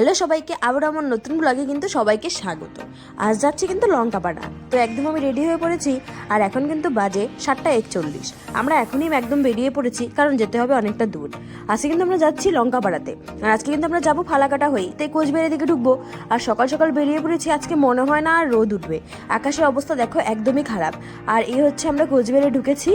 Hello সবাইকে, আবার আমার নতুন ব্লগে কিন্তু সবাইকে স্বাগত। আজ যাচ্ছি কিন্তু লঙ্কাপাড়া। তো একদম আমি রেডি হয়ে পড়েছি, আর এখন কিন্তু বাজে 7:41। আমরা এখনই একদম বেরিয়ে পড়েছি, কারণ যেতে হবে অনেকটা দূর। আজকে কিন্তু আমরা যাচ্ছি লঙ্কাপাড়াতে, আর আজকে কিন্তু আমরা যাবো ফালাকাটা হয়ে, তাই কোচবিহারের দিকে ঢুকবো। আর সকাল সকাল বেরিয়ে পড়েছি, আজকে মনে হয় না আর রোদ উঠবে। আকাশের অবস্থা দেখো একদমই খারাপ। আর এই হচ্ছে আমরা কোচবিহারে ঢুকেছি।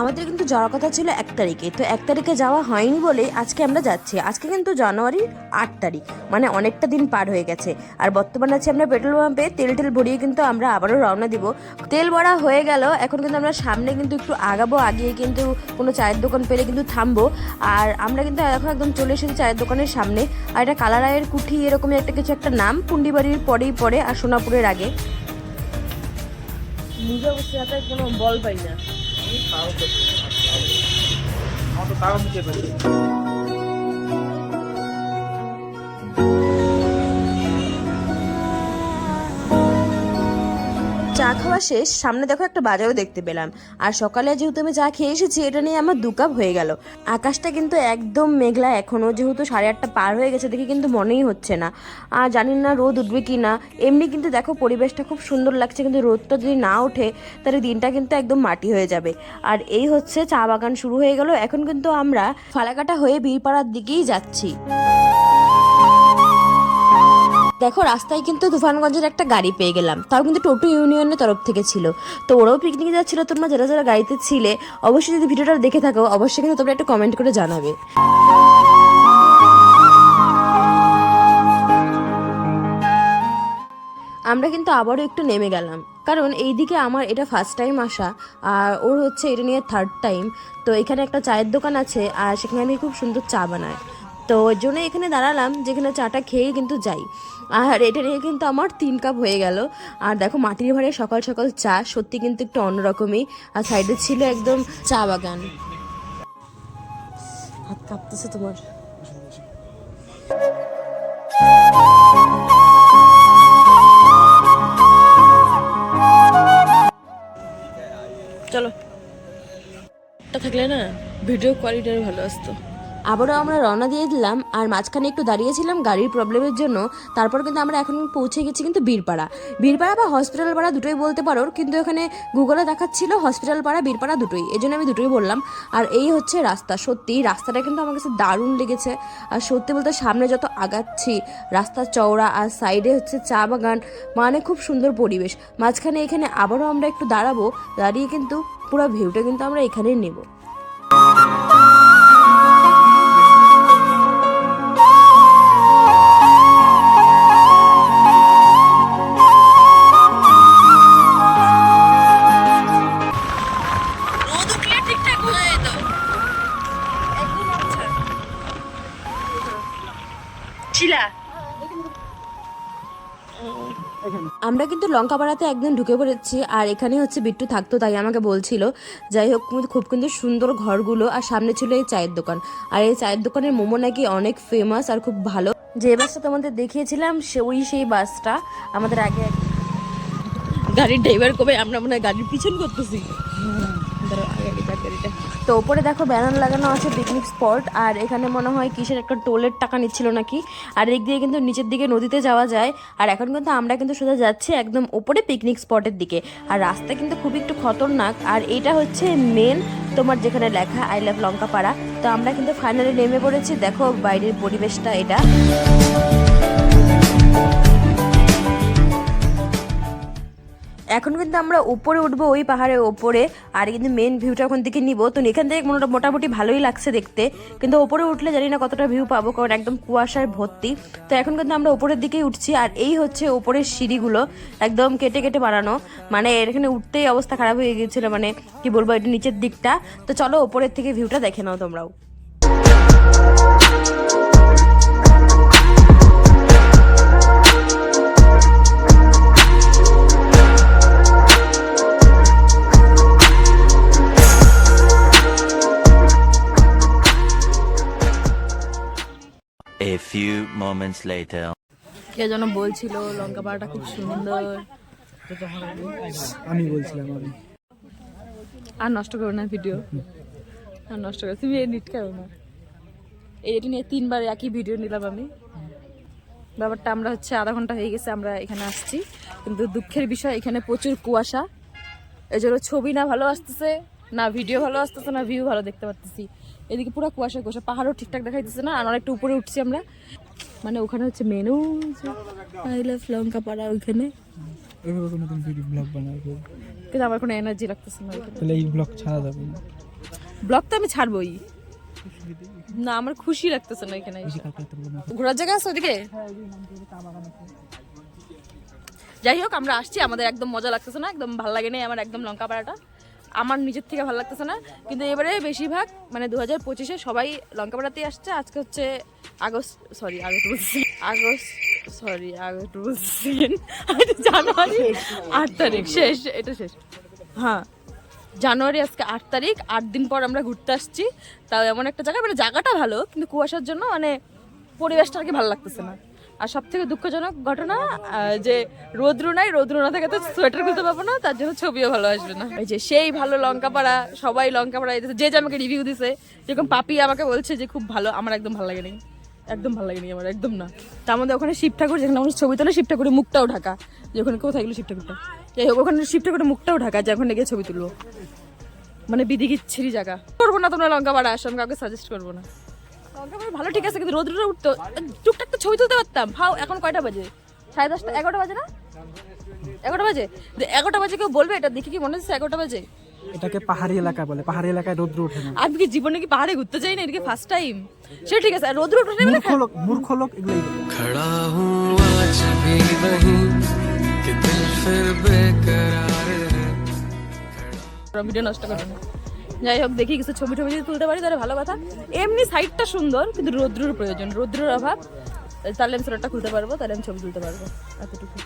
আমাদের কিন্তু যাওয়ার কথা ছিল 1 তারিখে, তো 1 তারিখে যাওয়া হয়নি বলে আজকে আমরা যাচ্ছি। আজকে কিন্তু জানুয়ারির 8 তারিখ, মানে অনেকটা দিন পার হয়ে গেছে। আর বর্তমানে আছি আমরা পেট্রোল পাম্পে, তেল ভরিয়ে কিন্তু আমরা আবারও রওনা দিব। তেল ভরা হয়ে গেল, এখন কিন্তু আমরা সামনে কিন্তু একটু আগাবো, আগিয়ে কিন্তু কোনো চায়ের দোকান পেলে কিন্তু থামবো। আর আমরা কিন্তু এখন একদম চলে এসেছি চায়ের দোকানের সামনে। আর এটা কালারায়ের কুঠি এরকমই একটা কিছু একটা নাম, পুন্ডিবাড়ির পরেই পড়ে, আর সোনাপুরের আগে। নিজে অবশ্যই হাতে কোনো বল পাই না। চা খাওয়া শেষ, সামনে দেখো একটা বাজারও দেখতে পেলাম। আর সকালে যেহেতু আমি চা খেয়ে এসেছি, এটা নিয়ে আমার 2 কাপ হয়ে গেল। আকাশটা কিন্তু একদম মেঘলা এখনো, যেহেতু 8:30 পার হয়ে গেছে দেখে কিন্তু মনেই হচ্ছে না। আর জানি না রোদ উঠবে কি না। এমনি কিন্তু দেখো পরিবেশটা খুব সুন্দর লাগছে, কিন্তু রোদটা যদি না ওঠে তাহলে দিনটা কিন্তু একদম মাটি হয়ে যাবে। আর এই হচ্ছে চা বাগান শুরু হয়ে গেল। এখন কিন্তু আমরা ফালাকাটা হয়ে বীরপাড়ার দিকেই যাচ্ছি। দেখো রাস্তায় কিন্তু তুফানগঞ্জের একটা গাড়ি পেয়ে গেলাম, তাও কিন্তু টোটো ইউনিয়নের তরফ থেকে ছিল। তো ওরাও পিকনিকে যাচ্ছিল। তোমরা যারা যারা গাড়িতে ছিলে, অবশ্যই যদি ভিডিওটা দেখে থাকো, অবশ্যই কিন্তু তোমরা একটু কমেন্ট করে জানাবে। আমরা কিন্তু আবারও একটু নেমে গেলাম, কারণ এইদিকে আমার এটা ফার্স্ট টাইম আসা, আর ওর হচ্ছে এটা নিয়ে 3rd টাইম। তো এখানে একটা চায়ের দোকান আছে, আর সেখানে আমি খুব সুন্দর চা বানাই। তো ওই জন্য এখানে দাঁড়ালাম, যেখানে চাটা খেয়ে কিন্তু যাই। আর এটা নিয়ে কিন্তু আমার 3 কাপ হয়ে গেল। আর দেখো মাটির ভাড়ে সকাল সকাল চা, সত্যি কিন্তু একটু অন্যরকমই। আর সাইডে ছিল একদম চা বাগান। হাত কাঁপতেছে তোমার? চলো, এটা থাকলে না ভিডিও কোয়ালিটি ভালো আসতো। আবারও আমরা রওনা দিয়ে দিলাম, আর মাঝখানে একটু দাঁড়িয়েছিলাম গাড়ির প্রবলেমের জন্য। তারপর কিন্তু আমরা এখন পৌঁছে গেছি কিন্তু বীরপাড়া বা হসপিটাল পাড়া, দুটোই বলতে পারো। কিন্তু এখানে গুগলে দেখাচ্ছিল হসপিটাল পাড়া বীরপাড়া দুটোই, এই জন্য আমি দুটোই বললাম। আর এই হচ্ছে রাস্তা, সত্যি রাস্তাটা কিন্তু আমার কাছে দারুণ লেগেছে। আর সত্যি বলতে সামনে যত আগাচ্ছি, রাস্তা চওড়া, আর সাইডে হচ্ছে চা বাগান, মানে খুব সুন্দর পরিবেশ। মাঝখানে এখানে আবারও আমরা একটু দাঁড়াবো, দাঁড়িয়ে কিন্তু পুরো ভিউটা কিন্তু আমরা এখানেই নেব। আমরা কিন্তু লঙ্কাপাড়াতে একদম ঢুকে পড়েছি, আর এখানে হচ্ছে বিট্টু থাকতো, তাই আমাকে বলছিল। যাই হোক, খুব কিন্তু সুন্দর ঘরগুলো, আর সামনে ছিল এই চায়ের দোকান। আর এই চায়ের দোকানের মোমো নাকি অনেক ফেমাস আর খুব ভালো। যে বাসটা তোমাদের দেখিয়েছিলাম সেই বাসটা আমাদের আগে। গাড়ির ড্রাইভার কবে, আমরা মনে হয় গাড়ির পিছন করতেছি। তো ওপরে দেখো ব্যানার লাগানো আছে পিকনিক স্পট, আর এখানে মনে হয় কিসের একটা টোলের টাকা নিচ্ছিল নাকি। আর এদিক দিয়ে কিন্তু নিচের দিকে নদীতে যাওয়া যায়। আর এখন কিন্তু আমরা কিন্তু সোজা যাচ্ছি একদম ওপরে পিকনিক স্পটের দিকে। আর রাস্তা কিন্তু খুব একটু খতরনাক। আর এটা হচ্ছে মেন তোমার যেখানে লেখা আই লাভ লঙ্কাপাড়া। তো আমরা কিন্তু ফাইনালি নেমে পড়েছি, দেখো বাইরের পরিবেশটা এটা। এখন কিন্তু আমরা উপরে উঠবো, ওই পাহাড়ের ওপরে। আর কিন্তু মেন ভিউটা ওখান থেকে নিব। তো এখান থেকে মোটামুটি ভালোই লাগছে দেখতে, কিন্তু ওপরে উঠলে জানি না কতটা ভিউ পাবো, কারণ একদম কুয়াশায় ভর্তি। তো এখন কিন্তু আমরা উপরের দিকেই উঠছি। আর এই হচ্ছে উপরের সিঁড়িগুলো, একদম কেটে কেটে বানানো, মানে এখানে উঠতেই অবস্থা খারাপ হয়ে গিয়েছিল, মানে কি বলবো, এটা নিচের দিকটা। তো চলো উপরের থেকে ভিউটা দেখে নাও তোমরাও। A few moments later. কে যেন বলছিল লঙ্কাপাড়াটা খুব সুন্দর। আমি বলছিলাম। আর নষ্ট করো না ভিডিও, আর নষ্ট করো, তুমি এডিট করো না। এটা নিয়ে 3বার একই ভিডিও নিলাম আমি। ব্যাপারটা আমরা হচ্ছে আধা ঘন্টা হয়ে গেছে আমরা এখানে আসছি, কিন্তু দুঃখের বিষয় এখানে প্রচুর কুয়াশা, এই জন্য ছবি না ভালো আসতেছে, না ভিডিও ভালো আসতেছে, না ভিউ ভালো দেখতে পারতেছি। এদিকে পুরো কুয়াশা কুয়াশা, পাহাড়ও ঠিকঠাক দেখাইতেছে না। আর অনেকটা উপরে উঠছি আমরা, মানে ওখানে হচ্ছে মেনু আই লাভ লঙ্কাপাড়া ওইখানে, ওইভাবে নতুন ভিডিও ব্লগ বানাবো, কিন্তু আমার কোনো এনার্জি লাগতেছে না ওইখানে। তাহলে এই ব্লগ ছাড়া যাবে না। ব্লগ তো আমি ছাড়বোই না, আমার খুশি লাগতেছে না এখানে এসে। ঘোরার জায়গা আছে ওদিকে? যাই হোক, আমরা আসছি, আমাদের একদম মজা লাগতেছে না, একদম ভালো লাগে না আমার একদম লঙ্কাপাড়াটা, আমার নিজের থেকে ভালো লাগতেছে না। কিন্তু এবারে বেশিরভাগ মানে 2025-এ সবাই লঙ্কাপাড়াতেই আসছে। আজকে হচ্ছে জানুয়ারি 8 তারিখ, শেষ, এটা শেষ। হ্যাঁ, জানুয়ারি আজকে 8 তারিখ, 8 দিন পর আমরা ঘুরতে আসছি। তাও এমন একটা জায়গা, মানে জায়গাটা ভালো, কিন্তু কুয়াশার জন্য মানে পরিবেশটা আর কি ভালো লাগতেছে না। আর সব থেকে দুঃখজনক ঘটনা যে রৌদ্র নাই, রৌদ্র না থাকে তো সোয়েটার খুলতে পারবো না, তার জন্য ছবিও ভালো আসবে না। এই যে সেই ভালো লঙ্কাপাড়া, সবাই লঙ্কাপাড়া যে যে আমাকে রিভিউ দিছে, যেরকম পাপি আমাকে বলছে যে খুব ভালো, আমার একদম ভালো লাগেনি, একদম ভালো লাগেনি আমার, একদম না। তার মধ্যে ওখানে শিব ঠাকুর, যেখানে আমরা ছবি তোলে, শিব ঠাকুরের মুখটাও ঢাকা, যে ওখানে কোথায় গেলো শিব ঠাকুরটা, যাই হোক ওখানে শিব ঠাকুরের মুখটাও ঢাকা, যে ওখানে গিয়ে ছবি তুলবো, মানে বিধিগিচ্ছিরি জায়গা। করবো না তোমরা লঙ্কাপাড়া আসো, আমি কাউকে সাজেস্ট করবো না। লঙ্কাপাড়া ভালো ঠিক আছে, কিন্তু রোদ্রটা উঠতো, টুকটাক তো ছবি তুলতে পারতাম। ভাও এখন কয়টা বাজে? 10:30, 11টা বাজে না? 11টা বাজে? 11টা বাজে কেউ বলবে এটা দেখে কি মনে হচ্ছে 11টা বাজে? এটাকে পাহাড়ি এলাকা বলে, পাহাড়ি এলাকায় রৌদ্র ওঠে না। আমি কি জীবনে কি পাহাড়ে ঘুরতে যাই না, এদিকে ফার্স্ট টাইম, সেটা ঠিক আছে। আর রোদ্র ওঠে না, মূর্খ লোক এগুলোই বলে। खड़ा हूँ आज भी वहीं कि दिल फिर बेकरार है। ভিডিও নষ্ট করবে না। যাই হোক, দেখি কিছু ছবি টবি যদি তুলতে পারি তাহলে ভালো কথা। এমনি সাইডটা সুন্দর, কিন্তু রৌদ্রের প্রয়োজন, রৌদ্রের অভাব। তাহলে আমি সোনারটা খুলতে পারবো, তাহলে আমি ছবি তুলতে পারবো, এতটুকু।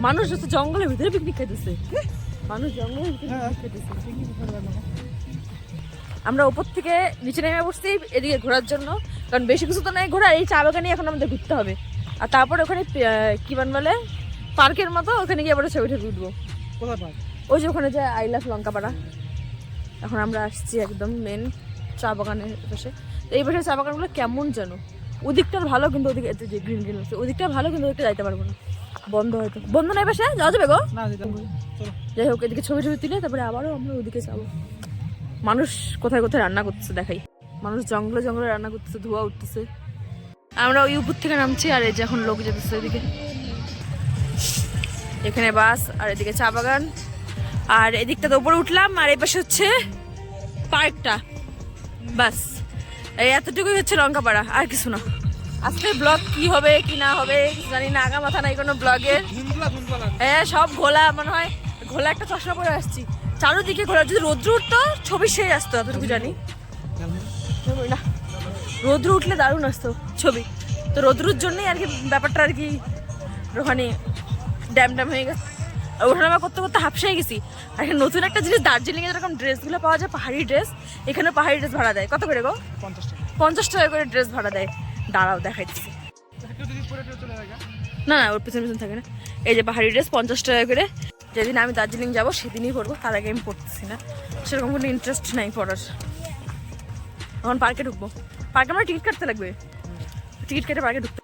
মানুষ হচ্ছে জঙ্গলের ভিতরে পিকনিক খাইতেছে, মানুষ জঙ্গলের ভিতরে পিকনিক খাইতেছে। আমরা উপর থেকে নিচে নেমে বসছি এদিকে ঘোরার জন্য, কারণ বেশি কিছু তো নাই ঘোরা, এই চা বাগানে এখন আমাদের ঘুরতে হবে। আর তারপরে ওখানে কি বলে পার্কের মতো, ওখানে গিয়ে আবার ছবি টবি উঠবো। কোথায় পার্ক? ওই যে ওখানে যে আই লাভ লঙ্কাপাড়া। এখন আমরা আসছি একদম মেন চা বাগানের পাশে। তো এই পাশে চা বাগানগুলো কেমন যেন, ওদিকটার ভালো, কিন্তু ওদিকে এত যে গ্রিন গ্রিন আছে, ওদিকটা ভালো, কিন্তু ওদিকটা যাইতে পারবো না, বন্ধ হয়তো। বন্ধ নাই পাশে, যাওয়া যাবে গো? না যেতে হবে, চলো। যাই হোক, এদিকে ছবি টবি তুলে তারপরে আবারও আমরা ওদিকে যাবো। মানুষ কোথায় কোথায় রান্না করতেছে দেখাই, মানুষ জঙ্গলে জঙ্গলে রান্না করতেছে, ধোঁয়া উঠতেছে। আমরা ওই উপর থেকে নামছি, আর এই যে এখন লোক যেতেছে এদিকে, এখানে বাস, আর এদিকে চা বাগান, আর এদিকটা তো উপরে উঠলাম, আর এই পাশে হচ্ছে পার্কটা। বাস এই এতটুকুই হচ্ছে লঙ্কাপাড়া, আর কিছু না। আজকে ব্লগ কি হবে কি না হবে জানি না, আগা মাথা নাই কোনো ব্লগের। হ্যাঁ, সব ঘোলা, মনে হয় ঘোলা একটা চশমা পরে আসছি, চারোদিকে ঘোলা। যদি রোদ্র উঠতো ছবি সেই আসতো, এতটুকু জানি না। রোদ্র উঠলে দারুণ আসতো ছবি, তো রোদ্রুর জন্যই আর কি ব্যাপারটা আর কি ওখানে ড্যাম ড্যাম হয়ে গেছে। ওঠানামা করতে করতে হাফসে গেছি। আর এখানে নতুন একটা জিনিস, দার্জিলিংয়ে যেরকম ড্রেসগুলো পাওয়া যায় পাহাড়ি ড্রেস, এখানে পাহাড়ি ড্রেস ভাড়া দেয়। কত করে গো? 50 টাকা করে ড্রেস ভাড়া দেয়। দাঁড়াও দেখাইতেছি। না না, ওর পেছনে পেছনে থাকে না। এই যে পাহাড়ি ড্রেস 50 টাকা করে। যেদিন আমি দার্জিলিং যাবো সেদিনই পরবো, তার আগে আমি পড়তেছি না, সেরকম কোনো ইন্টারেস্ট নাই পড়ার। এখন পার্কে ঢুকবো, পার্কে আমার টিকিট কাটতে লাগবে, টিকিট কেটে পার্কে ঢুকতে।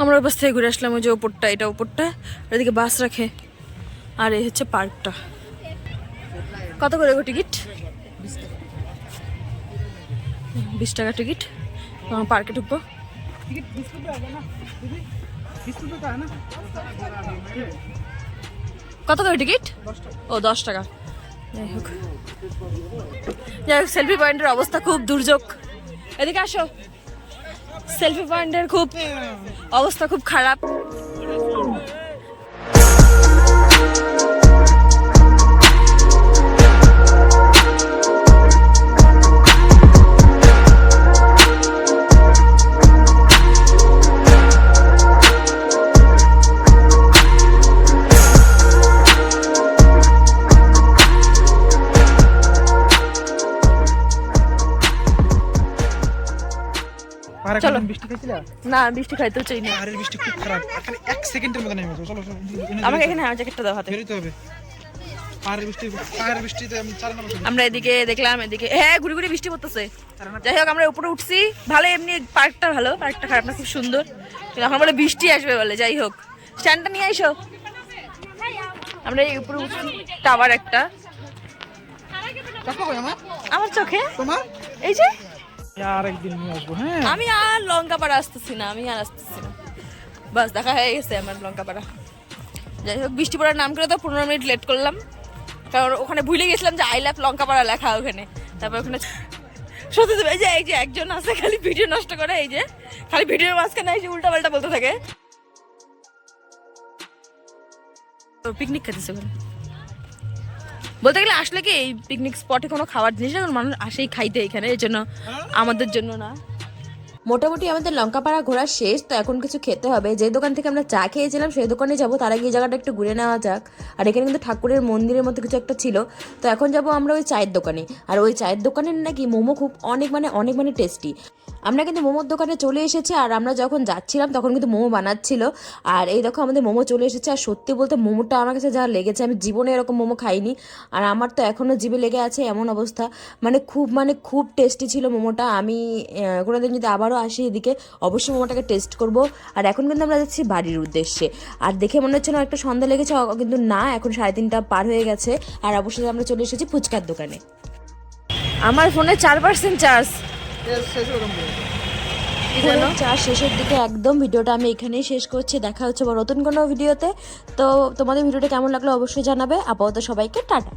আমরা ওই পাশ থেকে ঘুরে আসলাম, ওই যে ওপরটা, এটা ওপরটা, এদিকে বাস রাখে, আর এই হচ্ছে পার্কটা। কত করে গো টিকিট? 20 টাকা টিকিট। পার্কে ঢুকবো। কত করে টিকিট? ও 10 টাকা। যাই হোক, সেলফি পয়েন্টের অবস্থা খুব দুর্যোগ। এদিকে আসো, সেলফি পয়েন্টের খুব অবস্থা খুব খারাপ। চলো। বৃষ্টি খাইছিলা? না, বৃষ্টি খাইতেও চাই না। আরে বৃষ্টি খুব খারাপ, এখানে 1 সেকেন্ডের মধ্যে নেমে যাবে। চলো চলো, আমাকে এখানে জ্যাকেটটা দাও হাতে। বেরোতে হবে। পাহাড়ের বৃষ্টিতে আমি 4 নম্বর আমরা এদিকে দেখলাম, এদিকে হ্যাঁ ঘুরে ঘুরে বৃষ্টি পড়তেছে। যাই হোক আমরা উপরে উঠছি, ভালো, এমনি পার্কটা ভালো, পার্কটা খারাপ না, খুব সুন্দর। কিন্তু এখন বলে বৃষ্টি আসবে বলে। যাই হোক স্ট্যান্ডটা নিয়ে আইসো। আমরা এই উপরে উঠছি, টাওয়ার একটা আমার চোখে, তোমার এই যে। আর একদিন নিয়ে আসবো। হ্যাঁ আমি আর লঙ্কাপাড়া আসতেছি না, আমি আর আসতেছি না, বাস দেখা হয়ে গেছে আমার লঙ্কাপাড়া। যাই হোক বৃষ্টি পড়ার নাম করে তো 15 মিনিট লেট করলাম, কারণ ওখানে ভুলে গেছিলাম যে আই লাভ লঙ্কাপাড়া লেখা ওখানে। তারপর ওখানে সত্যি তো এই যে একজন আছে খালি ভিডিও নষ্ট করে, এই যে খালি ভিডিওর মাঝখানে এই যে উল্টা পাল্টা বলতে থাকে। পিকনিক খাইতেছে ওখানে, বলতে গেলে আসলে কি এই পিকনিক স্পটে কোনো খাওয়ার জিনিস না, মানুষ আসেই খাইতে এখানে, এই জন্য আমাদের জন্য না। মোটামুটি আমাদের লঙ্কাপাড়া ঘোরা শেষ, তো এখন কিছু খেতে হবে। যে দোকান থেকে আমরা চা খেয়েছিলাম সেই দোকানে যাব, তার আগে এই জায়গাটা একটু ঘুরে নেওয়া যাক। আর এখানে কিন্তু ঠাকুরের মন্দিরের মতো কিছু একটা ছিল, তো এখন যাব আমরা ওই চায়ের দোকানে। আর ওই চায়ের দোকানের নাকি মোমো খুব অনেক মানে টেস্টি। আমরা কিন্তু মোমোর দোকানে চলে এসেছি, আর আমরা যখন যাচ্ছিলাম তখন কিন্তু মোমো বানাচ্ছিল। আর এই দেখো আমাদের মোমো চলে এসেছে। আর সত্যি বলতে মোমোটা আমার কাছে যা লেগেছে, আমি জীবনে এরকম মোমো খাইনি। আর আমার তো এখনও জিভে লেগে আছে এমন অবস্থা, খুব টেস্টি ছিল মোমোটা। আমি কোনোদিন যদি আবারও আসি এদিকে অবশ্যই মোমোটাকে টেস্ট করব। আর এখন কিন্তু আমরা যাচ্ছি বাড়ির উদ্দেশ্যে। আর দেখে মনে হচ্ছে না একটা সন্ধ্যা লেগেছে, কিন্তু না, এখন 3:30 পার হয়ে গেছে। আর অবশ্যই আমরা চলে এসেছি ফুচকার দোকানে। আমার ফোনে 4% চার্জ। চা শেষের দিকে একদম ভিডিওটা আমি এখানেই শেষ করছি। দেখা হচ্ছে নতুন কোনো ভিডিওতে। তো তোমাদের ভিডিওটা কেমন লাগলো অবশ্যই জানাবে। আপাতত সবাইকে টাটা।